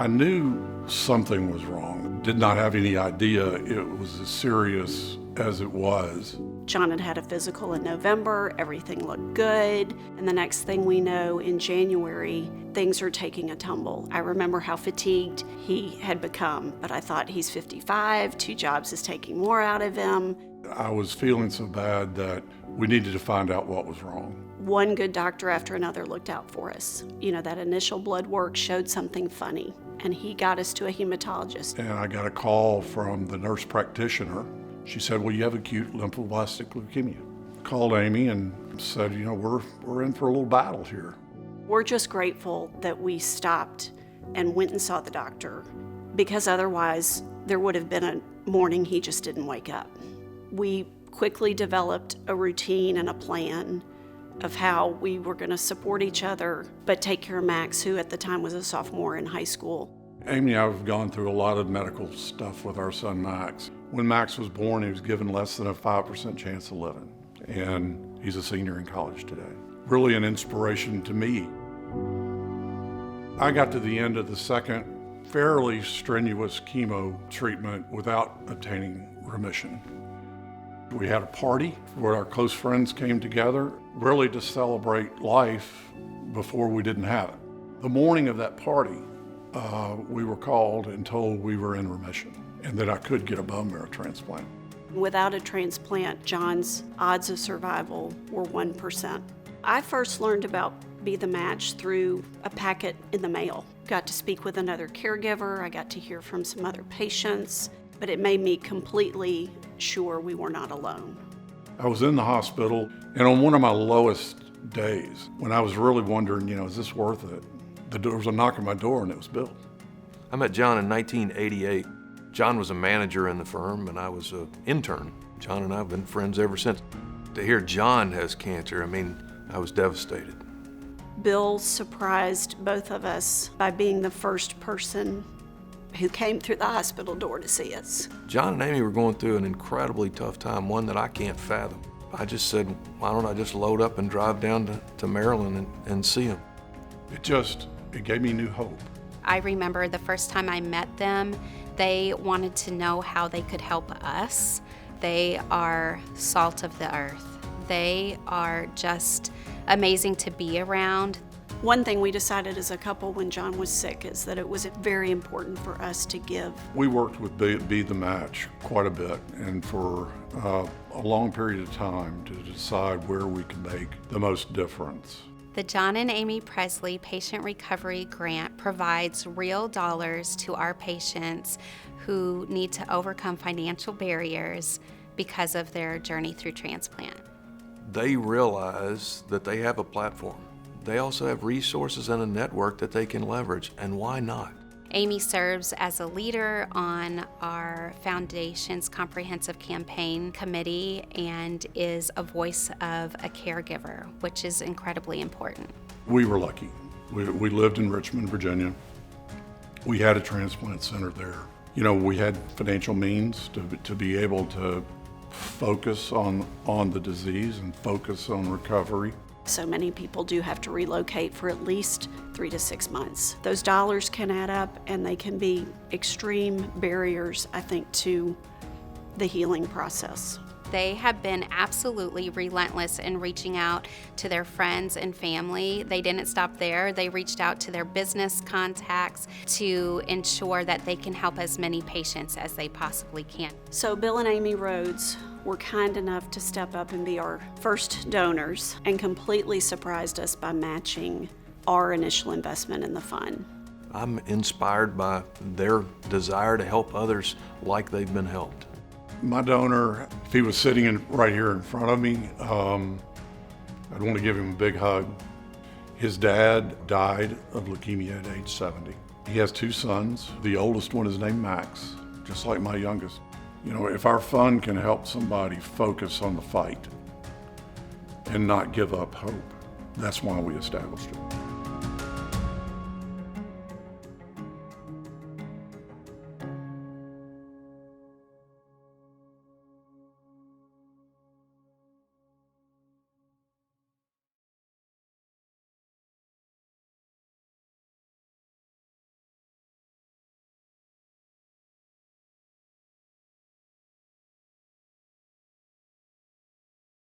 I knew something was wrong. Did not have any idea it was as serious as it was. John had had a physical in November, everything looked good, and the next thing we know, in January, things are taking a tumble. I remember how fatigued he had become, but I thought he's 55, 2 jobs is taking more out of him. I was feeling so bad that we needed to find out what was wrong. One good doctor after another looked out for us. That initial blood work showed something funny, and he got us to a hematologist. And I got a call from the nurse practitioner. She said, well, you have acute lymphoblastic leukemia. Called Amy and said, we're in for a little battle here. We're just grateful that we stopped and went and saw the doctor, because otherwise there would have been a morning he just didn't wake up. We quickly developed a routine and a plan of how we were going to support each other, but take care of Max, who at the time was a sophomore in high school. Amy and I have gone through a lot of medical stuff with our son Max. When Max was born, he was given less than a 5% chance of living, and he's a senior in college today. Really an inspiration to me. I got to the end of the second fairly strenuous chemo treatment without obtaining remission. We had a party where our close friends came together, really to celebrate life before we didn't have it. The morning of that party, we were called and told we were in remission and that I could get a bone marrow transplant. Without a transplant, John's odds of survival were 1%. I first learned about Be the Match through a packet in the mail. Got to speak with another caregiver, I got to hear from some other patients, but it made me completely sure we were not alone. I was in the hospital, and on one of my lowest days, when I was really wondering, is this worth it? There was a knock on my door, and it was Bill. I met John in 1988. John was a manager in the firm, and I was an intern. John and I have been friends ever since. To hear John has cancer, I was devastated. Bill surprised both of us by being the first person who came through the hospital door to see us. John and Amy were going through an incredibly tough time, one that I can't fathom. I just said, why don't I just load up and drive down to Maryland and see them? It gave me new hope. I remember the first time I met them, they wanted to know how they could help us. They are salt of the earth. They are just amazing to be around. One thing we decided as a couple when John was sick is that it was very important for us to give. We worked with Be the Match quite a bit, and for a long period of time to decide where we could make the most difference. The John and Amy Presley Patient Recovery Grant provides real dollars to our patients who need to overcome financial barriers because of their journey through transplant. They realize that they have a platform. They also have resources and a network that they can leverage, and why not? Amy serves as a leader on our foundation's comprehensive campaign committee and is a voice of a caregiver, which is incredibly important. We were lucky. We lived in Richmond, Virginia. We had a transplant center there. We had financial means to be able to focus on the disease and focus on recovery. So many people do have to relocate for at least 3 to 6 months. Those dollars can add up, and they can be extreme barriers, I think, to the healing process. They have been absolutely relentless in reaching out to their friends and family. They didn't stop there. They reached out to their business contacts to ensure that they can help as many patients as they possibly can. So Bill and Amy Rhodes were kind enough to step up and be our first donors and completely surprised us by matching our initial investment in the fund. I'm inspired by their desire to help others like they've been helped. My donor, if he was sitting right here in front of me, I'd want to give him a big hug. His dad died of leukemia at age 70. He has 2 sons. The oldest one is named Max, just like my youngest. If our fund can help somebody focus on the fight and not give up hope, that's why we established it.